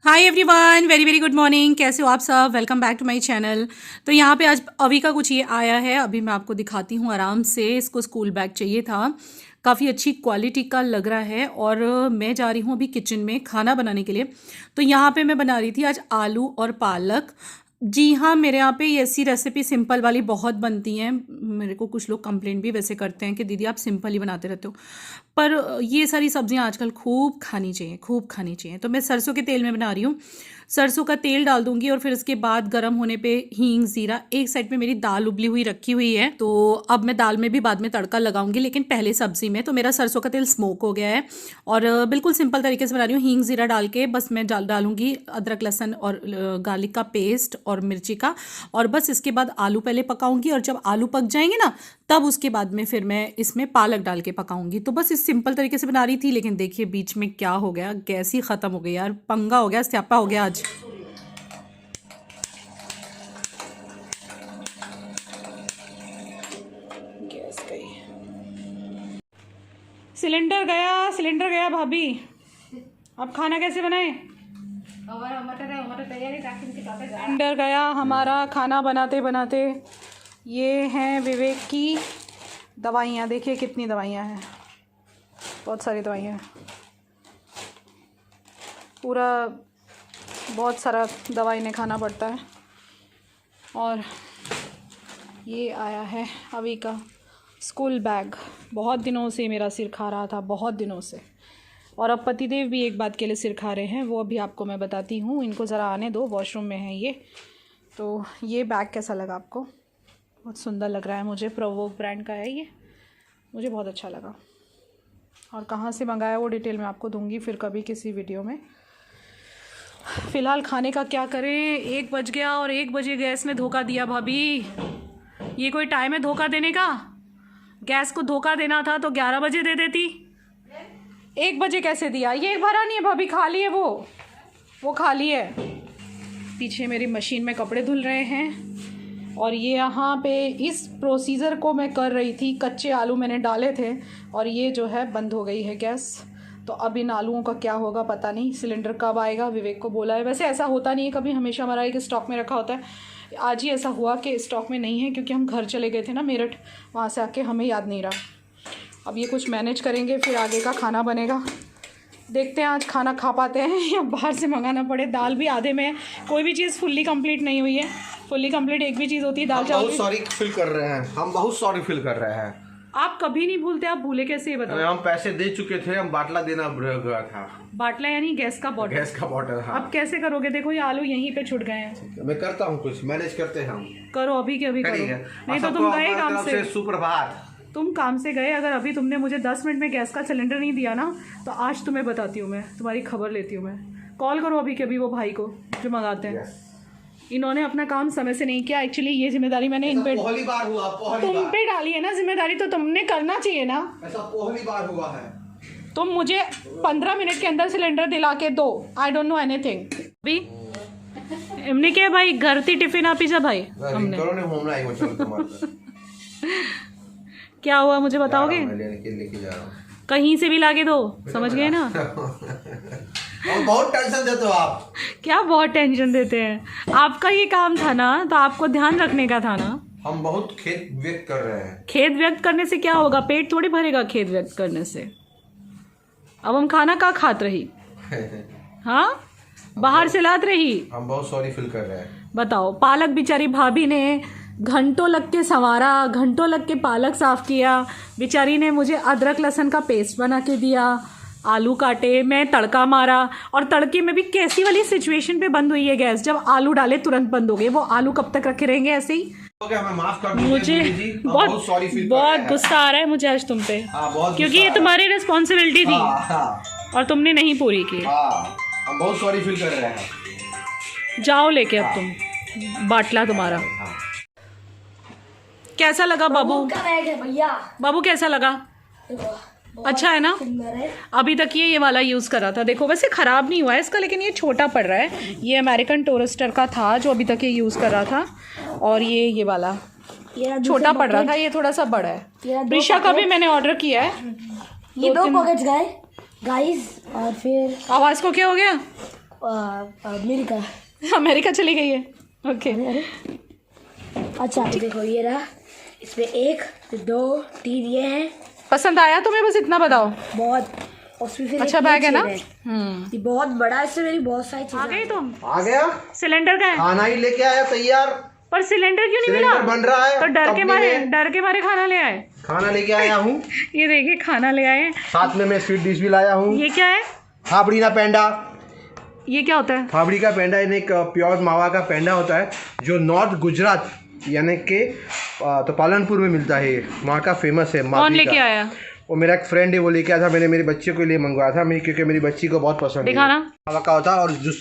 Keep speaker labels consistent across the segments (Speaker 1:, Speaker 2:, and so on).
Speaker 1: हाय everyone, very very good morning. कैसे हो आप सब? Welcome back to my channel. तो यहाँ पे आज अभी का कुछ ये आया है, अभी मैं आपको दिखाती हूँ आराम से। इसको स्कूल बैग चाहिए था, काफ़ी अच्छी क्वालिटी का लग रहा है। और मैं जा रही हूँ अभी किचन में खाना बनाने के लिए। तो यहाँ पे मैं बना रही थी आज आलू और पालक। जी हाँ, मेरे यहाँ पे ये ऐसी रेसिपी सिंपल वाली बहुत बनती हैं। मेरे को कुछ लोग कंप्लेंट भी वैसे करते हैं कि दीदी आप सिंपल ही बनाते रहते हो, पर ये सारी सब्जियां आजकल खूब खानी चाहिए, खूब खानी चाहिए। तो मैं सरसों के तेल में बना रही हूँ। सरसों का तेल डाल दूंगी और फिर इसके बाद गर्म होने पे हींग जीरा। एक साइड पे मेरी दाल उबली हुई रखी हुई है, तो अब मैं दाल में भी बाद में तड़का लगाऊंगी, लेकिन पहले सब्जी में। तो मेरा सरसों का तेल स्मोक हो गया है और बिल्कुल सिंपल तरीके से बना रही हूँ। हींग जीरा डाल के बस मैं डालूंगी अदरक लहसुन और गार्लिक का पेस्ट और मिर्ची का। और बस इसके बाद आलू पहले पकाऊंगी, और जब आलू पक जाएंगे ना, तब उसके बाद में फिर मैं इसमें पालक डाल के पकाऊंगी। तो बस इस सिंपल तरीके से बना रही थी, लेकिन देखिए बीच में क्या हो गया, गैस ही ख़त्म हो गई यार। पंगा हो गया, स्यापा हो गया आज। गैस गई, सिलेंडर गया भाभी। अब खाना कैसे बनाए? सिलेंडर गया हमारा खाना बनाते बनाते। ये हैं विवेक की दवाइयाँ, देखिए कितनी दवाइयाँ हैं, बहुत सारी दवाइयाँ हैं। पूरा बहुत सारा दवाई ने खाना पड़ता है। और ये आया है अभी का स्कूल बैग। बहुत दिनों से मेरा सिर खा रहा था, बहुत दिनों से। और अब पतिदेव भी एक बात के लिए सिर खा रहे हैं, वो अभी आपको मैं बताती हूँ। इनको ज़रा आने दो, वॉशरूम में है ये। तो ये बैग कैसा लगा आपको? बहुत सुंदर लग रहा है मुझे। प्रोवोक ब्रांड का है ये, मुझे बहुत अच्छा लगा। और कहाँ से मंगाया वो डिटेल मैं आपको दूंगी फिर कभी किसी वीडियो में। फ़िलहाल खाने का क्या करें, 1 बज गया और 1 बजे गैस ने धोखा दिया भाभी। ये कोई टाइम है धोखा देने का? गैस को धोखा देना था तो 11 बजे दे देती। 1 बजे कैसे दिया? ये भरा नहीं है भाभी, खाली है वो खाली है। पीछे मेरी मशीन में कपड़े धुल रहे हैं। और ये यहाँ पे इस प्रोसीजर को मैं कर रही थी। कच्चे आलू मैंने डाले थे और ये जो है बंद हो गई है गैस। तो अब इन आलूओं का क्या होगा पता नहीं। सिलेंडर कब आएगा, विवेक को बोला है। वैसे ऐसा होता नहीं है कभी, हमेशा हमारा एक स्टॉक में रखा होता है। आज ही ऐसा हुआ कि स्टॉक में नहीं है, क्योंकि हम घर चले गए थे ना मेरठ, वहाँ से आके हमें याद नहीं रहा। अब ये कुछ मैनेज करेंगे, फिर आगे का खाना बनेगा। देखते हैं आज खाना खा पाते हैं या बाहर से मंगाना पड़े। दाल भी आधे में है, कोई भी चीज़ फुल्ली कंप्लीट नहीं हुई है। फुल्ली कंप्लीट एक भी चीज़ होती है दाल चावल।
Speaker 2: बहुत सॉरी फील कर रहे हैं हम, बहुत सॉरी फील कर रहे हैं।
Speaker 1: आप कभी नहीं भूलते, आप भूले कैसे ये बताओ?
Speaker 2: हम पैसे दे चुके थे, हम बाटला देना गया था।
Speaker 1: बाटला यानी गैस का बॉटल?
Speaker 2: गैस का बॉटल, हाँ।
Speaker 1: अब कैसे करोगे? देखो ये आलू यहीं पे छूट गए हैं।
Speaker 2: मैं करता हूँ, कुछ मैनेज करते हैं हम।
Speaker 1: करो अभी के अभी करो, नहीं तो तुम गए काम से।
Speaker 2: सुप्रभात।
Speaker 1: तुम काम से गए, अगर अभी तुमने मुझे 10 मिनट में गैस का सिलेंडर नहीं दिया ना, तो आज तुम्हें बताती हूँ मैं, तुम्हारी खबर लेती हूँ मैं। कॉल करो अभी के अभी वो भाई को जो मंगाते हैं। इन्होंने अपना काम समय से नहीं किया। एक्चुअली ये जिम्मेदारी मैंने इन पे
Speaker 2: पहली बार हुआ,
Speaker 1: तुम पे डाली है ना जिम्मेदारी, तो तुमने करना चाहिए ना।
Speaker 2: ऐसा पहली बार हुआ है।
Speaker 1: तुम मुझे 15 मिनट के अंदर सिलेंडर दिला के दो। I don't know anything. अभी हमने क्या भाई, घर थी टिफिन आप ही जा भाई। हमने क्या हुआ मुझे बताओगे?
Speaker 2: लेके जा रहा हूँ।
Speaker 1: कहीं से भी लाके दो, समझ गए ना?
Speaker 2: बहुत टेंशन देते हो आप।
Speaker 1: क्या बहुत टेंशन देते हैं? आपका ये काम था ना, तो आपको ध्यान रखने का था ना।
Speaker 2: हम बहुत खेद व्यक्त कर रहे हैं।
Speaker 1: खेद व्यक्त करने से क्या होगा? पेट थोड़ी भरेगा खेद व्यक्त करने से। अब हम खाना का खात रही हाँ, बाहर से लात रही।
Speaker 2: हम बहुत सॉरी फील कर रहे हैं।
Speaker 1: बताओ, पालक बेचारी भाभी ने घंटों लग के संवारा, घंटों लग के पालक साफ किया। बेचारी ने मुझे अदरक लहसुन का पेस्ट बना के दिया, आलू काटे, मैं तड़का मारा। और तड़के में भी कैसी वाली सिचुएशन पे बंद हुई है गैस, जब आलू डाले तुरंत बंद हो गए। वो आलू कब तक रखे रहेंगे ऐसे ही?
Speaker 2: हमें माफ कर दीजिए।
Speaker 1: मुझे बहुत गुस्सा आ रहा है मुझे आज तुम पे, क्योंकि ये तुम्हारी रिस्पॉन्सिबिलिटी थी और तुमने नहीं पूरी की।
Speaker 2: हम बहुत सॉरी फील कर रहे हैं।
Speaker 1: जाओ लेके अब तुम बाटला तुम्हारा। कैसा लगा बाबू?
Speaker 3: भैया
Speaker 1: बाबू कैसा लगा? अच्छा है ना? अभी तक ये वाला यूज़ करा था, देखो वैसे ख़राब नहीं हुआ है इसका, लेकिन ये छोटा पड़ रहा है। ये अमेरिकन टोरेस्टर का था जो अभी तक ये यूज़ कर रहा था, और ये वाला छोटा पड़ रहा था, ये थोड़ा सा बड़ा है। प्रिशा का भी मैंने ऑर्डर किया है।
Speaker 3: ये 2 पॉकेट्स गए गाइस। और फिर
Speaker 1: आवाज़ को क्या हो गया?
Speaker 3: अमेरिका।
Speaker 1: अमेरिका चली गई है। ओके
Speaker 3: अच्छा देखो ये रहा, इसमें 1 2 3 ये है।
Speaker 1: पसंद आया तुम्हें? बस इतना बताओ।
Speaker 3: बहुत। उसमें फिर
Speaker 1: अच्छा
Speaker 3: एक
Speaker 1: बैग है ना?
Speaker 3: ये बहुत बड़ा है, इससे मेरी बहुत सारी चीजें।
Speaker 1: आ गई तुम?
Speaker 2: आ गया।
Speaker 1: सिलेंडर का है
Speaker 2: खाना ही लेके आया तैयार।
Speaker 1: पर सिलेंडर क्यों नहीं मिला?
Speaker 2: सिलेंडर बन रहा है
Speaker 1: तो डर के
Speaker 2: कंपनी में।
Speaker 1: मारे खाना ले आए।
Speaker 2: खाना लेके आया हूँ।
Speaker 1: ये देखिए खाना ले आए।
Speaker 2: साथ में मैं स्वीट डिश भी लाया हूँ।
Speaker 1: ये क्या है?
Speaker 2: फाफड़ी ना पेंडा।
Speaker 1: ये क्या होता है?
Speaker 2: फाफड़ी का पेंडा यानी एक प्योर मावा का पेंडा होता है जो नॉर्थ गुजरात यानी कि तो पालनपुर में मिलता है। ये वहाँ का फेमस है।
Speaker 1: कौन लेके आया?
Speaker 2: वो मेरा एक फ्रेंड है, वो लेके आया था। मैंने मेरी बच्ची के लिए मंगवाया था, क्योंकि मेरी बच्ची को बहुत पसंद है।
Speaker 1: दिखाना।
Speaker 2: मावा का होता है और जो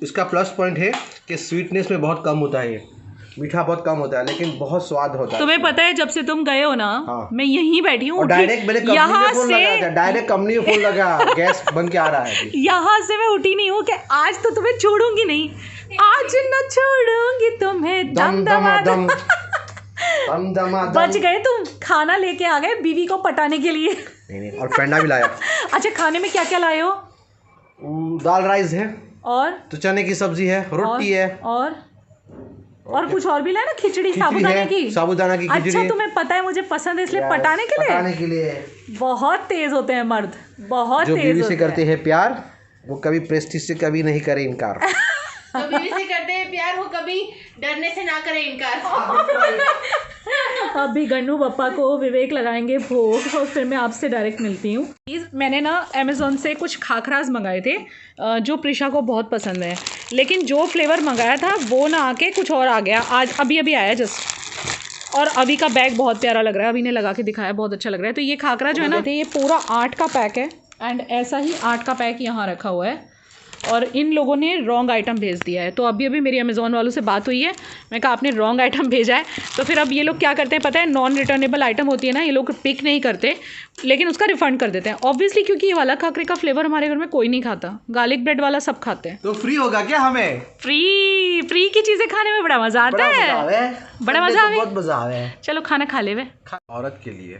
Speaker 2: इसका प्लस पॉइंट है कि स्वीटनेस में बहुत कम होता है, मीठा बहुत कम होता है, लेकिन बहुत स्वाद होता है।
Speaker 1: तुम्हें पता है जब से तुम गए हो ना,
Speaker 2: हाँ।
Speaker 1: मैं यहीं बैठी हूँ।
Speaker 2: डायरेक्ट मेरे कंपनी
Speaker 1: यहाँ
Speaker 2: में फोन
Speaker 1: से
Speaker 2: लगा था, डायरेक्ट कंपनी में फोन लगा, गैस बन के आ रहा है अभी।
Speaker 1: यहाँ से मैं उठी नहीं हूँ कि आज तो तुम्हें छोड़ूंगी नहीं, आज न छोड़ूंगी तुम्हें। दम दम बच गए तुम। खाना लेके आ गए बीवी को पटाने के लिए।
Speaker 2: नहीं और पेंडा भी लाया।
Speaker 1: अच्छा खाने में क्या क्या लाए हो?
Speaker 2: दाल राइस है
Speaker 1: और
Speaker 2: तो चने की सब्जी है, रोटी है
Speaker 1: और कुछ और भी लाया ना? खिचड़ी साबूदाना की।
Speaker 2: साबूदाना की खिचड़ी।
Speaker 1: अच्छा तुम्हें पता है मुझे पसंद है इसलिए पटाने के लिए। बहुत तेज होते हैं मर्द, बहुत
Speaker 2: जो
Speaker 1: तेज
Speaker 2: बीवी
Speaker 1: होते
Speaker 2: से करते हैं प्यार, वो कभी प्रेस्टीज से कभी नहीं करे इनकार।
Speaker 4: तो बीवी से करते हैं प्यार, वो कभी डरने से ना करे इनकार।
Speaker 1: अभी गन्नू पप्पा को विवेक लगाएंगे भोग और फिर मैं आपसे डायरेक्ट मिलती हूँ। मैंने ना अमेज़ोन से कुछ खाखराज मंगाए थे जो प्रिशा को बहुत पसंद है, लेकिन जो फ्लेवर मंगाया था वो ना आके कुछ और आ गया। आज अभी आया जस्ट। और अभी का बैग बहुत प्यारा लग रहा है, अभी ने लगा के दिखाया, बहुत अच्छा लग रहा है। तो ये खाखरा जो है ना, ये पूरा 8 का पैक है एंड ऐसा ही 8 का पैक यहाँ रखा हुआ है और इन लोगों ने रॉन्ग आइटम भेज दिया है। तो अभी मेरी अमेज़ॉन वालों से बात हुई है, मैं कहा आपने रॉन्ग आइटम भेजा है। तो फिर अब ये लोग क्या करते हैं पता है, नॉन रिटर्नेबल आइटम होती है ना, ये लोग पिक नहीं करते लेकिन उसका रिफ़ंड कर देते हैं ऑब्वियसली, क्योंकि ये वाला खाखरे का फ्लेवर हमारे घर में कोई नहीं खाता, गार्लिक ब्रेड वाला सब खाते हैं।
Speaker 2: तो फ्री होगा क्या हमें?
Speaker 1: फ्री की चीज़ें खाने में बड़ा मज़ा आता है, बड़ा मज़ा आवे।
Speaker 2: बहुत मज़ा आवे।
Speaker 1: चलो खाना खा ले।
Speaker 2: औरत के लिए,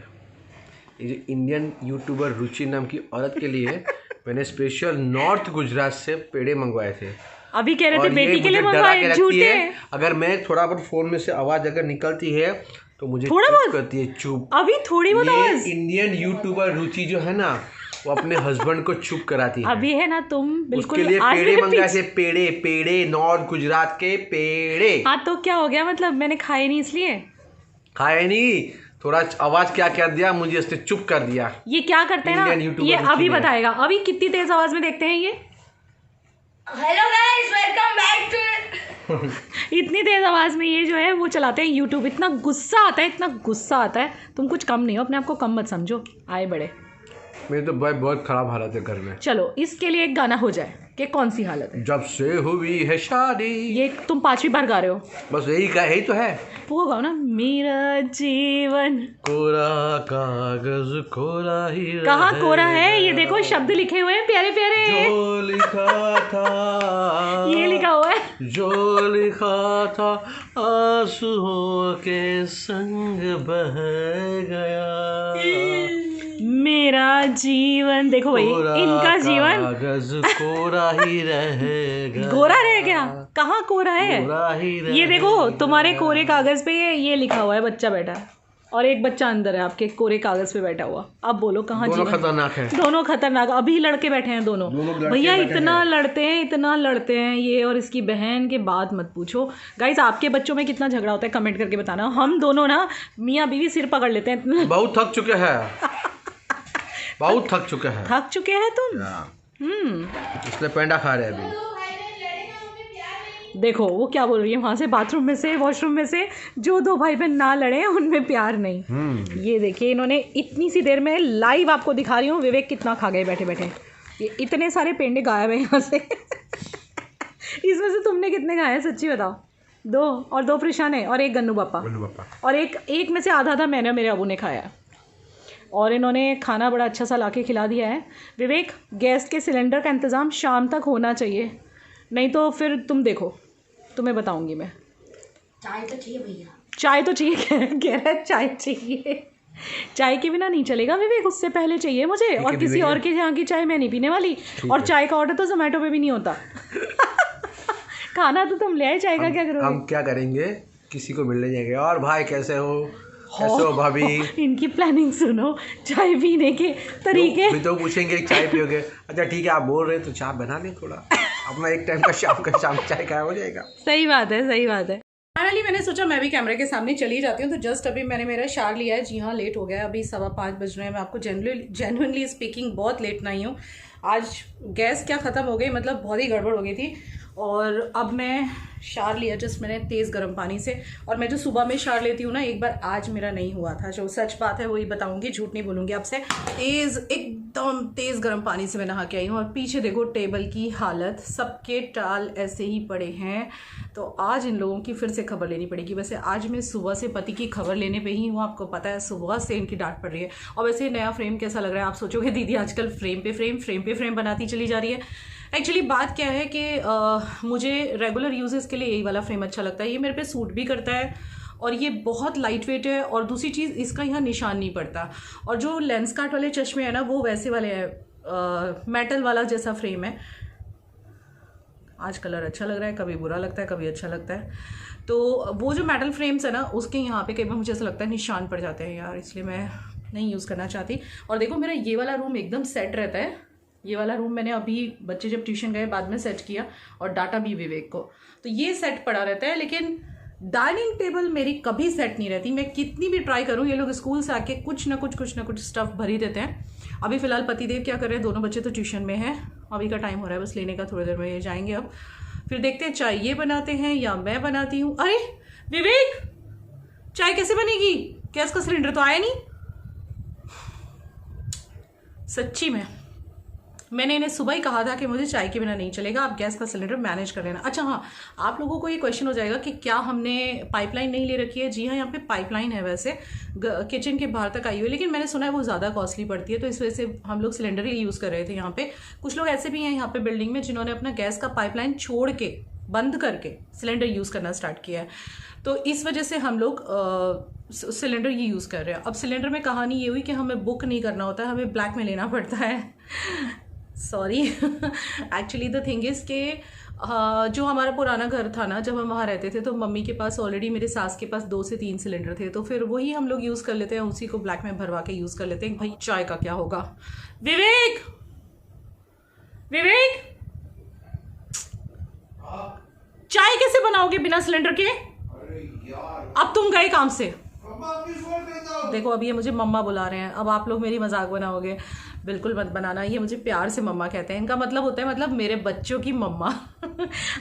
Speaker 2: ये जो इंडियन यूट्यूबर रुचि नाम की औरत के लिए मैंने स्पेशल नॉर्थ गुजरात से पेड़े मंगवाए थे।
Speaker 1: अभी कह रहे थे
Speaker 2: और
Speaker 1: बेटी
Speaker 2: ये
Speaker 1: के लिए
Speaker 2: मुझे डरा के
Speaker 1: मंगवाए,
Speaker 2: रखती
Speaker 1: झूठे।
Speaker 2: है। अगर मैं थोड़ा बहुत फोन में से आवाज अगर निकलती है तो मुझे
Speaker 1: थोड़ा
Speaker 2: चुप
Speaker 1: बहुत
Speaker 2: करती है, चुप।
Speaker 1: अभी थोड़ी बहुत आवाज।
Speaker 2: इंडियन यूट्यूबर रुचि जो है ना, वो अपने हस्बैंड को चुप कराती है।
Speaker 1: अभी है ना तुम बिल्कुल।
Speaker 2: उसके लिए
Speaker 1: आज
Speaker 2: पेड़े
Speaker 1: भी
Speaker 2: मंगाए थे, पेड़े नॉर्थ गुजरात के पेड़े।
Speaker 1: हाँ तो क्या हो गया, मतलब मैंने खाए नहीं इसलिए?
Speaker 2: खाए नहीं, थोड़ा आवाज क्या कर दिया, मुझे इसने चुप कर दिया।
Speaker 1: ये क्या करते हैं ना, ये अभी बताएगा। अभी कितनी तेज आवाज में देखते हैं ये।
Speaker 3: Hello guys, welcome back to.
Speaker 1: इतनी तेज आवाज में ये जो है वो चलाते हैं यूट्यूब। इतना गुस्सा आता है, इतना गुस्सा आता है। तुम कुछ कम नहीं हो, अपने आप को कम मत समझो, आए बड़े।
Speaker 2: मेरी तो बहुत खराब हालत है घर में।
Speaker 1: चलो इसके लिए एक गाना हो जाए कि कौन सी हालत है।
Speaker 2: जब से हुई है शादी।
Speaker 1: ये तुम 5वीं बार गा रहे हो।
Speaker 2: बस यही तो है।
Speaker 1: वो गाओ ना, मेरा जीवन
Speaker 2: कोरा कागज कोरा ही
Speaker 1: कहाँ कोरा है, ये देखो शब्द लिखे हुए हैं प्यारे प्यारे।
Speaker 2: जो लिखा था
Speaker 1: ये लिखा हुआ है,
Speaker 2: जो लिखा था आंसुओं के संग बह गया।
Speaker 1: मेरा जीवन देखो भाई, इनका जीवन
Speaker 2: कागज कोरा ही रहेगा।
Speaker 1: गोरा रह गया, कहाँ कोरा है?
Speaker 2: कोरा ही
Speaker 1: ये देखो तुम्हारे कोरे कागज पे ये लिखा हुआ है, बच्चा बैठा है और एक बच्चा अंदर है आपके कोरे कागज पे बैठा हुआ। अब बोलो कहाँ जीवन?
Speaker 2: दोनों खतरनाक है,
Speaker 1: दोनों खतरनाक। अभी लड़के बैठे हैं दोनों भैया, इतना लड़ते हैं ये और इसकी बहन के बात मत पूछो। गाइस आपके बच्चों में कितना झगड़ा होता है कमेंट करके बताना। हम दोनों ना मियाँ बीवी सिर पकड़ लेते हैं।
Speaker 2: बहुत थक चुके हैं, बहुत थक चुके हैं।
Speaker 1: थक चुके हैं तुम?
Speaker 2: इसलिए पेंडा खा रहे हैं अभी।
Speaker 1: देखो वो क्या बोल रही है वहां से, बाथरूम में से, वॉशरूम में से, जो 2 भाई बहन ना लड़े उनमें प्यार नहीं। ये देखिए इन्होंने इतनी सी देर में लाइव आपको दिखा रही हूँ विवेक कितना खा गए बैठे बैठे। ये इतने सारे पेंडे गायब है यहाँ से। इसमें से तुमने कितने खाए सच्ची बताओ? 2 और 2 प्रिशा ने और 1 गन्नू पापा और एक में से आधा मैंने मेरे अबू ने खाया। और इन्होंने खाना बड़ा अच्छा सा लाके खिला दिया है। विवेक गैस के सिलेंडर का इंतज़ाम शाम तक होना चाहिए, नहीं तो फिर तुम देखो, तुम्हें बताऊंगी मैं।
Speaker 3: चाय तो चाहिए भैया,
Speaker 1: चाय तो चाहिए, कह रहा है चाय चाहिए। चाय के बिना नहीं चलेगा विवेक, उससे पहले चाहिए मुझे। और किसी और के यहाँ की चाय मैं नहीं पीने वाली। और चाय का ऑर्डर तो जोमेटो पे भी नहीं होता। खाना तो तुम ले आए, चाय का क्या करोगे?
Speaker 2: हम क्या करेंगे, किसी को मिलने जाएंगे। और भाई कैसे हो, कैसे हो भाभी?
Speaker 1: इनकी प्लानिंग सुनो, चाय पीने के तरीके।
Speaker 2: फिर तो पूछेंगे चाय पियोगे? अच्छा ठीक है, आप बोल रहे हैं तो चाय बना लें थोड़ा, अपना एक टाइम का शाम चाय का हो जाएगा।
Speaker 1: सही बात है, सही बात है। फाइनली मैंने सोचा मैं भी कैमरे के सामने चली जाती हूँ। तो जस्ट अभी मैंने मेरा शार लिया है। जी हाँ, लेट हो गया है, अभी 5:15 बज रहे हैं। मैं आपको जेन्युइनली स्पीकिंग बहुत लेट नहीं हूँ। आज गैस क्या ख़त्म हो गई, मतलब बहुत ही गड़बड़ हो गई थी। और अब मैं शार लिया जस्ट मैंने तेज़ गर्म पानी से। और मैं जो सुबह में शार लेती हूँ ना, एक बार आज मेरा नहीं हुआ था। जो सच बात है वही बताऊँगी, झूठ नहीं बोलूँगी आपसे। एकदम तेज़ गर्म पानी से मैं नहा के आई हूँ। और पीछे देखो टेबल की हालत, सबके टाल ऐसे ही पड़े हैं। तो आज इन लोगों की फिर से खबर लेनी पड़ेगी। वैसे आज मैं सुबह से पति की खबर लेने पे ही हूँ, आपको पता है सुबह से इनकी डांट पड़ रही है। और वैसे नया फ्रेम कैसा लग रहा है? आप सोचोगे दीदी आजकल फ्रेम पे फ्रेम बनाती चली जा रही है। एक्चुअली बात क्या है कि मुझे रेगुलर यूजेस के लिए यही वाला फ्रेम अच्छा लगता है। ये मेरे पे सूट भी करता है और ये बहुत लाइट वेट है। और दूसरी चीज़, इसका यहाँ निशान नहीं पड़ता। और जो लेंस कार्ट वाले चश्मे हैं ना, वो वैसे वाले हैं, मेटल वाला जैसा फ्रेम है। आज कलर अच्छा लग रहा है, कभी बुरा लगता है, कभी अच्छा लगता है। तो वो जो मेटल फ्रेम्स है ना, उसके यहाँ पे कई बार मुझे ऐसा लगता है निशान पड़ जाते हैं यार, इसलिए मैं नहीं यूज़ करना चाहती। और देखो मेरा ये वाला रूम एकदम सेट रहता है। ये वाला रूम मैंने अभी बच्चे जब ट्यूशन गए बाद में सेट किया, और डाटा भी विवेक को, तो ये सेट पड़ा रहता है। लेकिन डाइनिंग टेबल मेरी कभी सेट नहीं रहती। मैं कितनी भी ट्राई करूँ, ये लोग स्कूल से आके कुछ ना कुछ स्टफ भर ही देते हैं। अभी फ़िलहाल पतिदेव क्या कर रहे हैं, दोनों बच्चे तो ट्यूशन में हैं। अभी का टाइम हो रहा है बस लेने का, थोड़ी देर में ये जाएंगे। अब फिर देखते हैं चाय ये बनाते हैं या मैं बनाती हूँ। अरे विवेक, चाय कैसे बनेगी? गैस का सिलेंडर तो आया नहीं। सच्ची में मैंने इन्हें सुबह ही कहा था कि मुझे चाय के बिना नहीं चलेगा, आप गैस का सिलेंडर मैनेज कर लेना। अच्छा हाँ, आप लोगों को ये क्वेश्चन हो जाएगा कि क्या हमने पाइपलाइन नहीं ले रखी है। जी हाँ, यहाँ पे पाइपलाइन है वैसे, किचन के बाहर तक आई हुई है, लेकिन मैंने सुना है वो ज़्यादा कॉस्टली पड़ती है, तो इस वजह से हम लोग सिलेंडर ही यूज़ कर रहे थे यहाँ पे। कुछ लोग ऐसे भी हैं यहाँ पे बिल्डिंग में जिन्होंने अपना गैस का पाइपलाइन छोड़ के, बंद करके सिलेंडर यूज़ करना स्टार्ट किया है। तो इस वजह से हम लोग सिलेंडर ये यूज़ कर रहे हैं। अब सिलेंडर में कहानी ये हुई कि हमें बुक नहीं करना होता है, हमें ब्लैक में लेना पड़ता है। Sorry, actually the thing is के जो हमारा पुराना घर था ना, जब हम वहाँ रहते थे, तो मम्मी के पास ऑलरेडी, मेरे सास के पास 2 से 3 सिलेंडर थे। तो फिर वही हम लोग यूज़ कर लेते हैं, उसी को ब्लैक में भरवा के यूज़ कर लेते हैं। भाई चाय का क्या होगा? विवेक, विवेक, चाय कैसे बनाओगे बिना सिलेंडर के? अब तुम गए काम से, देखो अभी ये मुझे मम्मा बुला रहे हैं। अब आप लोग मेरी मजाक बनाओगे, बिल्कुल मत बनाना। ये मुझे प्यार से मम्मा कहते हैं, इनका मतलब होता है मतलब मेरे बच्चों की मम्मा।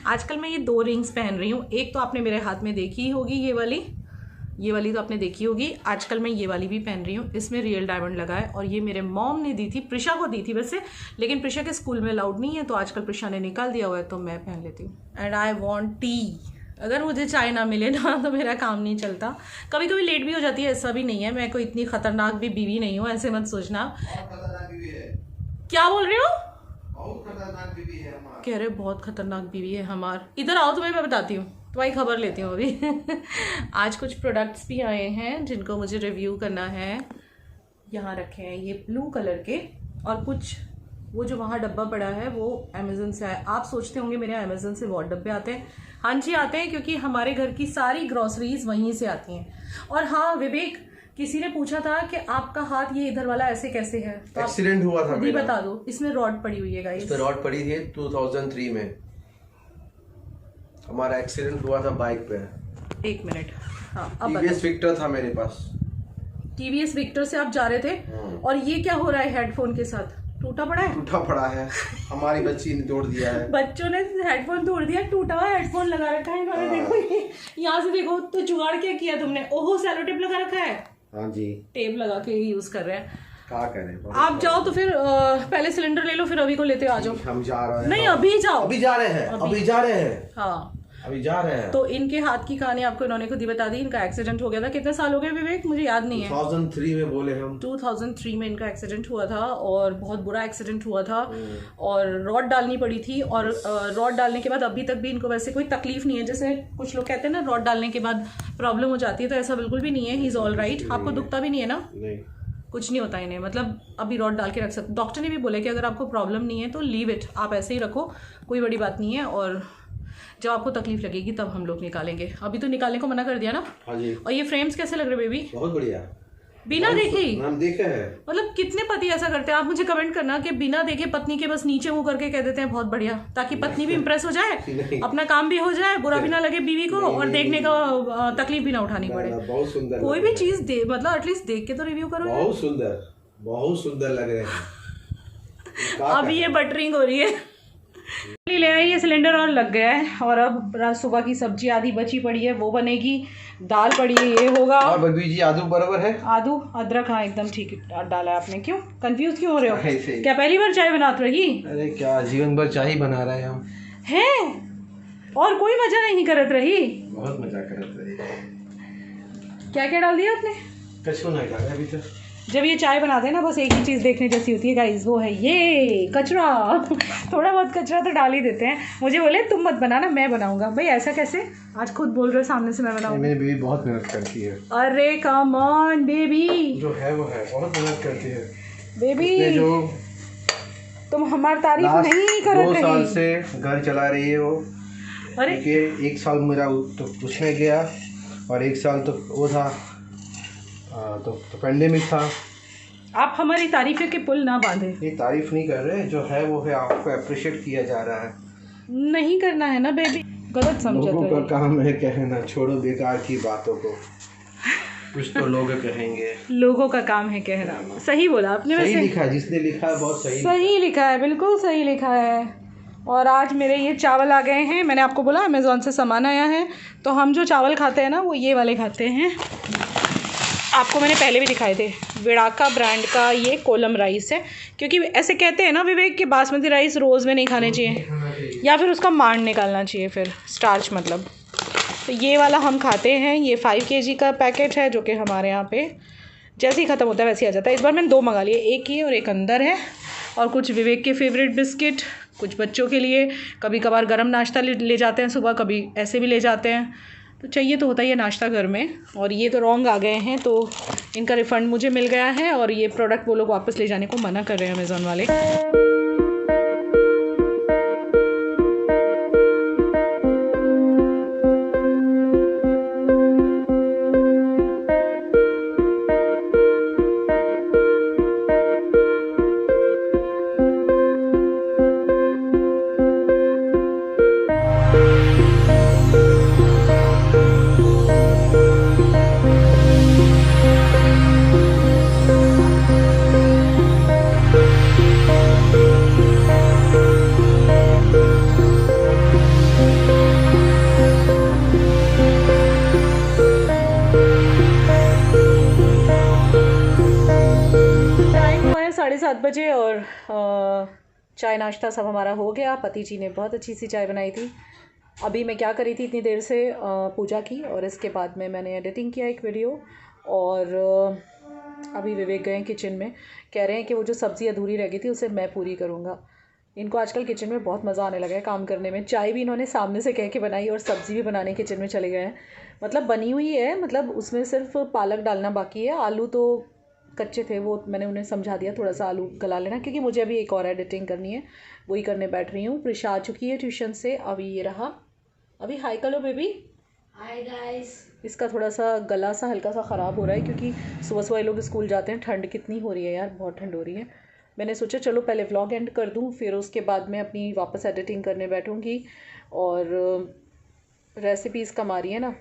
Speaker 1: आजकल मैं ये 2 रिंग्स पहन रही हूँ। एक तो आपने मेरे हाथ में देखी होगी, ये वाली तो आपने देखी होगी। आजकल मैं ये वाली भी पहन रही हूँ, इसमें रियल डायमंड लगा है। और ये मेरे मॉम ने दी थी, प्रिशा को दी थी वैसे, लेकिन प्रिशा के स्कूल में अलाउड नहीं है, तो आजकल प्रिशा ने निकाल दिया हुआ है, तो मैं पहन लेती हूँ। And I want tea. अगर मुझे चाय ना मिले ना तो मेरा काम नहीं चलता। कभी कभी लेट भी हो जाती है, ऐसा भी नहीं है। मैं कोई इतनी खतरनाक भी बीवी नहीं हूँ, ऐसे मत सोचना। क्या बोल रहे हो? बहुत खतरनाक बीवी है हमार। कह रहे बहुत खतरनाक बीवी है हमार। इधर आओ, तुम्हें मैं बताती हूँ, तुम्हारी खबर लेती हूँ अभी। आज कुछ प्रोडक्ट्स भी आए हैं जिनको मुझे रिव्यू करना है। यहाँ रखे हैं ये ब्लू कलर के, और कुछ वो जो वहाँ डब्बा पड़ा है वो अमेज़न से आया। आप सोचते होंगे मेरे अमेज़न से बहुत डब्बे आते हैं। हाँ जी आते हैं, क्योंकि हमारे घर की सारी ग्रॉसरीज वहीं से आती हैं। और हाँ विवेक, किसी ने पूछा था कि आपका हाथ ये इधर वाला ऐसे कैसे है, तो
Speaker 2: एक्सीडेंट हुआ था
Speaker 1: मेरा। बता दो, इसमें रॉड पड़ी हुई है गाइस।
Speaker 2: इसमें रॉड पड़ी थी 2003 में, हमारा एक्सीडेंट हुआ था बाइक पे।
Speaker 1: 1 मिनट, हाँ अब
Speaker 2: टीवीएस विक्टर था मेरे पास।
Speaker 1: टीवीएस विक्टर से आप जा रहे थे, और ये क्या हो रहा है हेडफोन के साथ? टूटा पड़ा है। हमारी बच्ची ने तोड़ दिया है। बच्चों ने हेडफोन तोड़ दिया, टूटा हुआ हेडफोन लगा रखा है इन्होंने। देखो यहाँ से देखो, तो जुगाड़ क्या किया तुमने? ओहो, सेलो टेप लगा रखा है। हाँ जी, टेप लगा के यूज कर रहे हैं। क्या करें, आप जाओ तो फिर पहले सिलेंडर ले लो, फिर अभी को लेते आ जाओ। हम जा रहे हैं। नहीं अभी जाओ, अभी जा रहे हैं। हाँ अभी जा रहे हैं। तो इनके हाथ की कहानी आपको इन्होंने खुद ही बता दी। इनका एक्सीडेंट हो गया था, कितने साल हो गए विवेक? मुझे याद नहीं है।
Speaker 2: 2003 में बोले हम।
Speaker 1: 2003 में इनका एक्सीडेंट हुआ था, और बहुत बुरा एक्सीडेंट हुआ था। और रॉड डालनी पड़ी थी, और रॉड डालने के बाद अभी तक भी इनको वैसे कोई तकलीफ नहीं है। जैसे कुछ लोग कहते हैं ना रॉड डालने के बाद प्रॉब्लम हो जाती है, तो ऐसा बिल्कुल भी नहीं है। He is all right. आपको दुखता भी नहीं है ना? नहीं, कुछ नहीं होता इन्हें, मतलब अभी रॉड डाल के रख सकते। डॉक्टर ने भी बोला कि अगर आपको प्रॉब्लम नहीं है तो लीव इट, आप ऐसे ही रखो, कोई बड़ी बात नहीं है। और जब आपको तकलीफ लगेगी तब हम लोग निकालेंगे, अभी तो निकालने को मना कर दिया ना।
Speaker 2: हाँ जी।
Speaker 1: और ये फ्रेम्स कैसे लग रहे बेबी?
Speaker 2: बहुत बढ़िया।
Speaker 1: बिना देखे ही
Speaker 2: नाम देखा है।
Speaker 1: मतलब कितने पति ऐसा करते हैं? आप मुझे कमेंट करना कि बिना देखे पत्नी के बस नीचे मुंह करके कह देते हैं बहुत बढ़िया, ताकि पत्नी भी इम्प्रेस हो जाए, अपना काम भी हो जाए, बुरा भी ना लगे बीवी को, और देखने का तकलीफ भी ना उठानी पड़े।
Speaker 2: बहुत सुंदर।
Speaker 1: कोई भी चीज दे मतलब एटलीस्ट देख के तो रिव्यू करो।
Speaker 2: बहुत सुंदर लग रहे हैं।
Speaker 1: अभी ये बटरिंग हो रही है, ले आई ये सिलेंडर और लग गया है। और अब रात सुबह की सब्जी आधी बची पड़ी है, वो बनेगी, दाल पड़ी है, ये होगा।
Speaker 2: और बबी जी आदू बराबर है?
Speaker 1: आदू अदरक, हाँ एकदम ठीक डाला है आपने। क्यों कंफ्यूज क्यों हो रहे हो?
Speaker 2: ऐसे ही।
Speaker 1: क्या पहली बार चाय बनाते रही?
Speaker 2: अरे क्या जीवन भर चाय ही बना रहे हैं हम।
Speaker 1: हैं और कोई मजा नहीं करत रही?
Speaker 2: बहुत मजा करते रहे।
Speaker 1: क्या क्या डाल दिया आपने?
Speaker 2: कछू नहीं डाला अभी तो।
Speaker 1: जब ये चाय बनाते हैं ना बस एक ही चीज़ देखने जैसी होती है गाइस, वो है ये कचरा। थोड़ा बहुत कचरा तो डाल ही देते हैं। मुझे बोले तुम मत बनाना, मैं बनाऊंगा। भाई ऐसा कैसे? आज खुद बोल रहे हो सामने से मैं बनाऊंगा।
Speaker 2: मेरी बेबी बहुत मेहनत करती है।
Speaker 1: अरे कम ऑन बेबी,
Speaker 2: जो है वो है, बहुत मेहनत करती है
Speaker 1: बेबी।
Speaker 2: जो
Speaker 1: तुम हमारी तारीफ नहीं करत
Speaker 2: 2 साल
Speaker 1: रही।
Speaker 2: से घर चला रही है वो।
Speaker 1: अरे
Speaker 2: क्योंकि 1 साल मेरा तो कुछ नहीं गया, और 1 साल तो वो था तो पेंडेमिक था।
Speaker 1: आप हमारी तारीफें के पुल ना बांधे।
Speaker 2: ये तारीफ नहीं कर रहे, जो है वो है, आपको अप्रिशिएट किया जा रहा है।
Speaker 1: नहीं करना है ना बेबी, गलत समझत
Speaker 2: लोगों का
Speaker 1: रही।
Speaker 2: काम है कहना, छोड़ो बेकार की बातों को, कुछ तो लोग कहेंगे।
Speaker 1: लोगों का काम है कहना। सही बोला आपने।
Speaker 2: सही
Speaker 1: वैसे
Speaker 2: लिखा है, जिसने लिखा है बहुत सही
Speaker 1: सही लिखा है, बिल्कुल सही लिखा है। और आज मेरे ये चावल आ गए हैं। मैंने आपको बोला अमेज़ॉन से सामान आया है, तो हम जो चावल खाते हैं ना वो ये वाले खाते हैं। आपको मैंने पहले भी दिखाए थे, विड़ाका ब्रांड का ये कोलम राइस है। क्योंकि ऐसे कहते हैं ना विवेक कि बासमती राइस रोज़ में नहीं खाने चाहिए, या फिर उसका मांड निकालना चाहिए, फिर स्टार्च मतलब। तो ये वाला हम खाते हैं। ये 5 kg का पैकेट है, जो कि हमारे यहाँ पे जैसे ही ख़त्म होता है वैसे ही आ जाता है। इस बार मैंने 2 मंगा लिए, एक ये और एक अंदर है। और कुछ विवेक के फेवरेट बिस्किट, कुछ बच्चों के लिए। कभी कभार गर्म नाश्ता ले जाते हैं सुबह, कभी ऐसे भी ले जाते हैं, तो चाहिए तो होता ही है नाश्ता घर में। और ये तो रॉन्ग आ गए हैं, तो इनका रिफ़ंड मुझे मिल गया है। और ये प्रोडक्ट वो लोग वापस ले जाने को मना कर रहे हैं अमेज़ॉन वाले। टाइम हुआ है 7:30 बजे और चाय नाश्ता सब हमारा हो गया। पति जी ने बहुत अच्छी सी चाय बनाई थी। अभी मैं क्या करी थी इतनी देर से, पूजा की, और इसके बाद में मैंने एडिटिंग किया एक वीडियो। और अभी विवेक गए किचन में, कह रहे हैं कि वो जो सब्ज़ी अधूरी रह गई थी उसे मैं पूरी करूँगा। इनको आजकल किचन में बहुत मज़ा आने लगा है काम करने में। चाय भी इन्होंने सामने से कह के बनाई और सब्ज़ी भी बनाने किचन में चले गए हैं। मतलब बनी हुई है, मतलब उसमें सिर्फ पालक डालना बाकी है। आलू तो कच्चे थे, वो मैंने उन्हें समझा दिया थोड़ा सा आलू गला लेना, क्योंकि मुझे अभी एक और एडिटिंग करनी है, वही करने बैठ रही हूँ। प्रिशा आ चुकी है ट्यूशन से, अभी ये रहा। अभी हाय करो बेबी।
Speaker 3: Hi guys.
Speaker 1: इसका थोड़ा सा गला सा हल्का सा ख़राब हो रहा है, क्योंकि सुबह सुबह लोग स्कूल जाते हैं। ठंड कितनी हो रही है यार, बहुत ठंड हो रही है। मैंने सोचा चलो पहले व्लॉग एंड कर दूँ, फिर उसके बाद मैं अपनी वापस एडिटिंग करने बैठूँगी। और रेसिपीज़ कम आ रही है ना,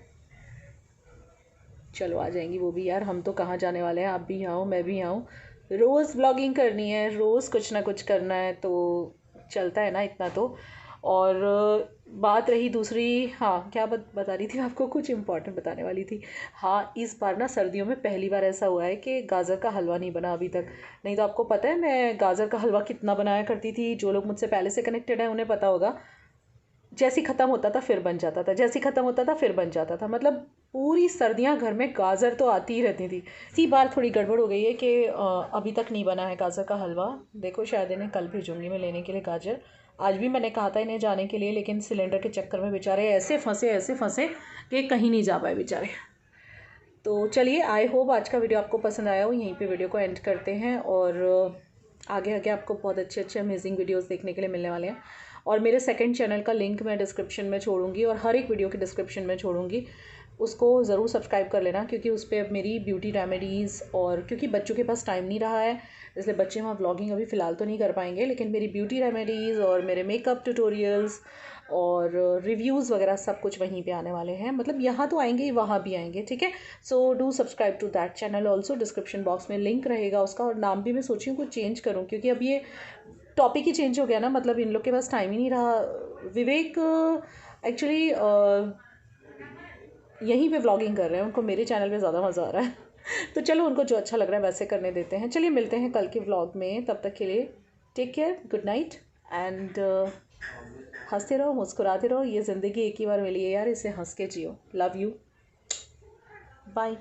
Speaker 1: चलो आ जाएंगी वो भी यार। हम तो कहाँ जाने वाले हैं, आप भी आओ मैं भी आऊँ। रोज़ व्लॉगिंग करनी है, रोज़ कुछ ना कुछ करना है, तो चलता है ना इतना तो। और बात रही दूसरी, हाँ क्या बता रही थी आपको, कुछ इम्पोर्टेंट बताने वाली थी। हाँ, इस बार ना सर्दियों में पहली बार ऐसा हुआ है कि गाजर का हलवा नहीं बना अभी तक। नहीं तो आपको पता है मैं गाजर का हलवा कितना बनाया करती थी। जो लोग मुझसे पहले से कनेक्टेड हैं उन्हें पता होगा। जैसे ही ख़त्म होता था फिर बन जाता था, जैसे ही ख़त्म होता था फिर बन जाता था। मतलब पूरी सर्दियां घर में गाजर तो आती ही रहती थी। इसी बार थोड़ी गड़बड़ हो गई है कि अभी तक नहीं बना है गाजर का हलवा। देखो शायद इन्हें कल भेजूँगी मैं लेने के लिए गाजर। आज भी मैंने कहा था इन्हें जाने के लिए, लेकिन सिलेंडर के चक्कर में बेचारे ऐसे फंसे कि कहीं नहीं जा पाए बेचारे। तो चलिए, आई होप आज का वीडियो आपको पसंद आया हो। यहीं पे वीडियो को एंड करते हैं, और आगे आपको बहुत अच्छे अमेजिंग वीडियोस देखने के लिए मिलने वाले हैं। और मेरे सेकंड चैनल का लिंक मैं डिस्क्रिप्शन में छोड़ूंगी और हर एक वीडियो की डिस्क्रिप्शन में छोड़ूंगी, उसको ज़रूर सब्सक्राइब कर लेना, क्योंकि उस पर अब मेरी ब्यूटी रेमेडीज़, और क्योंकि बच्चों के पास टाइम नहीं रहा है इसलिए बच्चे वहाँ व्लॉगिंग अभी फ़िलहाल तो नहीं कर पाएंगे, लेकिन मेरी ब्यूटी रेमेडीज़ और मेरे मेकअप ट्यूटोरियल्स और रिव्यूज़ वगैरह सब कुछ वहीं पे आने वाले हैं। मतलब यहाँ तो आएंगे ही, वहाँ भी आएंगे, ठीक है। So do subscribe to that channel also, description box में लिंक रहेगा उसका। और नाम भी मैं सोची हूँ कुछ चेंज करूँ, क्योंकि अब ये टॉपिक ही चेंज हो गया ना, मतलब इन लोग के पास टाइम ही नहीं रहा। विवेक एक्चुअली यहीं पे व्लॉगिंग कर रहे हैं, उनको मेरे चैनल पे ज़्यादा मज़ा आ रहा है तो चलो उनको जो अच्छा लग रहा है वैसे करने देते हैं। चलिए मिलते हैं कल के व्लॉग में, तब तक के लिए take care, good night and हंसते रहो, मुस्कुराते रहो। ये ज़िंदगी एक ही बार मिली है यार, इसे हंस के जियो। Love you, bye.